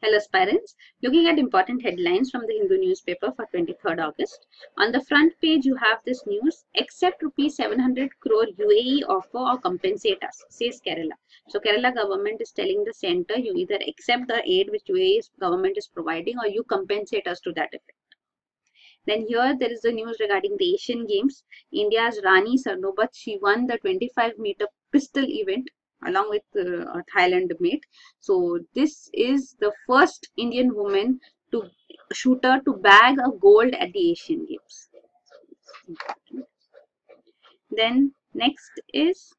Hello aspirants, looking at important headlines from the Hindu newspaper for 23rd August. On the front page you have this news, accept rupees 700 crore UAE offer or compensate us, says Kerala. So Kerala government is telling the centre you either accept the aid which UAE government is providing or you compensate us to that effect. Then here there is the news regarding the Asian Games. India's Rani Sarnobat, she won the 25-meter pistol event along with a Thailand mate. So this is the first Indian woman shooter to bag a gold at the Asian Games. Then next is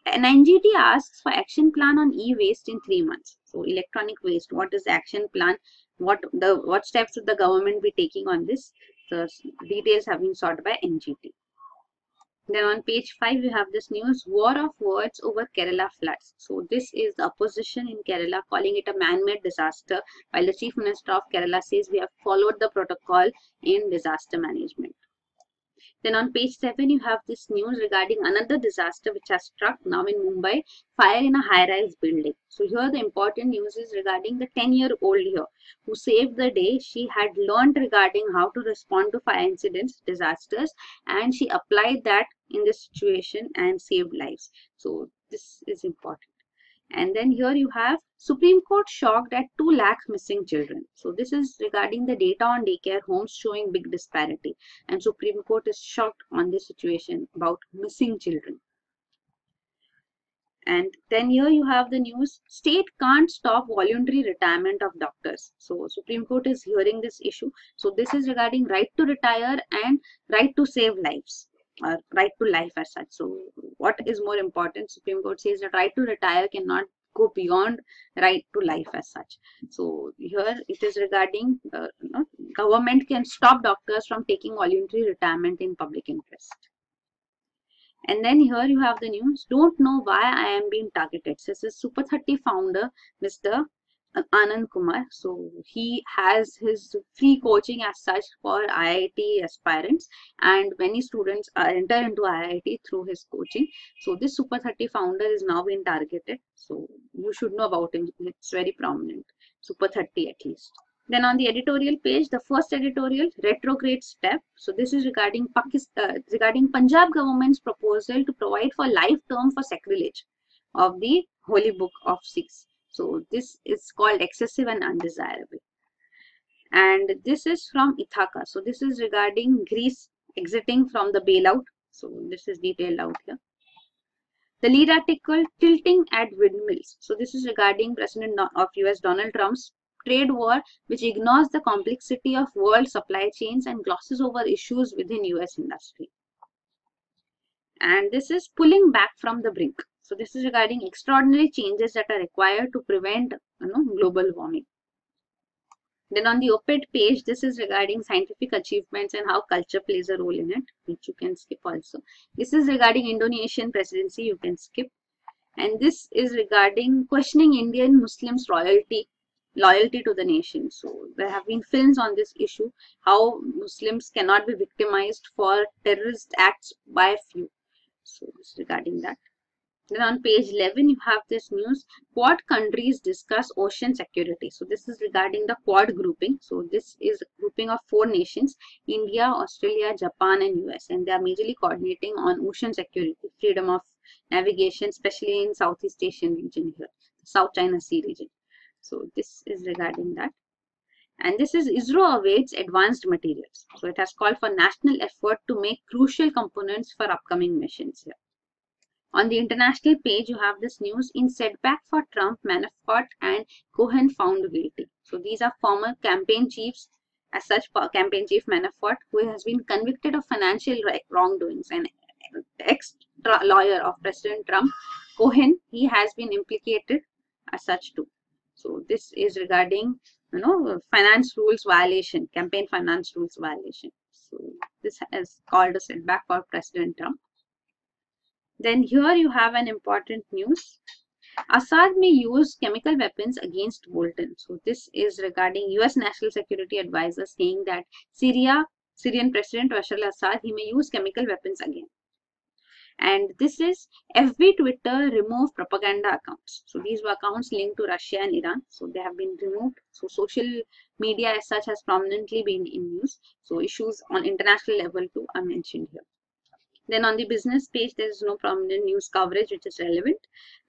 an NGT asks for action plan on e-waste in 3 months. So electronic waste, what is the action plan? What steps should the government be taking on this? The details have been sought by NGT. Then on page 5 you have this news, war of words over Kerala floods. So this is the opposition in Kerala calling it a man-made disaster, while the Chief Minister of Kerala says we have followed the protocol in disaster management. Then on page 7 you have this news regarding another disaster which has struck now in Mumbai, fire in a high-rise building. So here the important news is regarding the 10-year-old here who saved the day. She had learned regarding how to respond to fire incidents, disasters, and she applied that in this situation and saved lives. So this is important. And then here you have Supreme Court shocked at 2 lakh missing children. So this is regarding the data on daycare homes showing big disparity. And Supreme Court is shocked on this situation about missing children. And then here you have the news, state can't stop voluntary retirement of doctors. So Supreme Court is hearing this issue. So this is regarding right to retire and right to save lives. Or right to life as such. So what is more important? Supreme Court says that right to retire cannot go beyond right to life as such. So here it is regarding government can stop doctors from taking voluntary retirement in public interest. And then here you have the news, don't know why I am being targeted. So this is Super 30 founder Mr. Anand Kumar. So he has his free coaching as such for IIT aspirants, and many students enter into IIT through his coaching. So this Super 30 founder is now being targeted. So you should know about him. It's very prominent. Super 30 at least. Then on the editorial page, the first editorial, retrograde step. So this is regarding regarding Punjab government's proposal to provide for life term for sacrilege of the Holy Book of Sikhs. So this is called excessive and undesirable. And this is from Ithaca. So this is regarding Greece exiting from the bailout. So this is detailed out here. The lead article, tilting at windmills. So this is regarding President of US Donald Trump's trade war, which ignores the complexity of world supply chains and glosses over issues within US industry. And this is pulling back from the brink. So this is regarding extraordinary changes that are required to prevent global warming. Then on the OpEd page, this is regarding scientific achievements and how culture plays a role in it, which you can skip also. This is regarding Indonesian presidency, you can skip. And this is regarding questioning Indian Muslims' loyalty to the nation. So there have been films on this issue, how Muslims cannot be victimized for terrorist acts by a few. So this is regarding that. Then on page 11, you have this news, Quad countries discuss ocean security. So this is regarding the Quad grouping. So this is a grouping of 4 nations, India, Australia, Japan and US. And they are majorly coordinating on ocean security, freedom of navigation, especially in Southeast Asian region here, South China Sea region. So this is regarding that. And this is ISRO awaits advanced materials. So it has called for national effort to make crucial components for upcoming missions here. On the international page, you have this news, in setback for Trump, Manafort and Cohen found guilty. So these are former campaign chiefs, as such campaign chief Manafort, who has been convicted of financial wrongdoings, and ex-lawyer of President Trump, Cohen, he has been implicated as such too. So this is regarding finance rules violation, campaign finance rules violation. So this has called a setback for President Trump. Then here you have an important news. Assad may use chemical weapons against Bolton. So this is regarding US National Security Advisor saying that Syrian President Bashar al-Assad, he may use chemical weapons again. And this is FB Twitter remove propaganda accounts. So these were accounts linked to Russia and Iran. So they have been removed. So social media as such has prominently been in news. So issues on international level too are mentioned here. Then on the business page, there is no prominent news coverage which is relevant.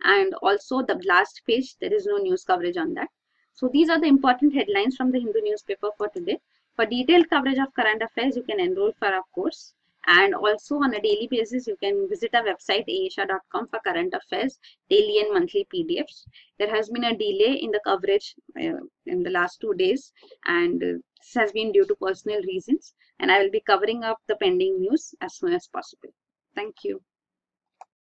And also the last page, there is no news coverage on that. So these are the important headlines from the Hindu newspaper for today. For detailed coverage of current affairs, you can enroll for our course. And also on a daily basis, you can visit our website aasha.com for current affairs, daily and monthly PDFs. There has been a delay in the coverage in the last 2 days, and this has been due to personal reasons. And I will be covering up the pending news as soon as possible. Thank you.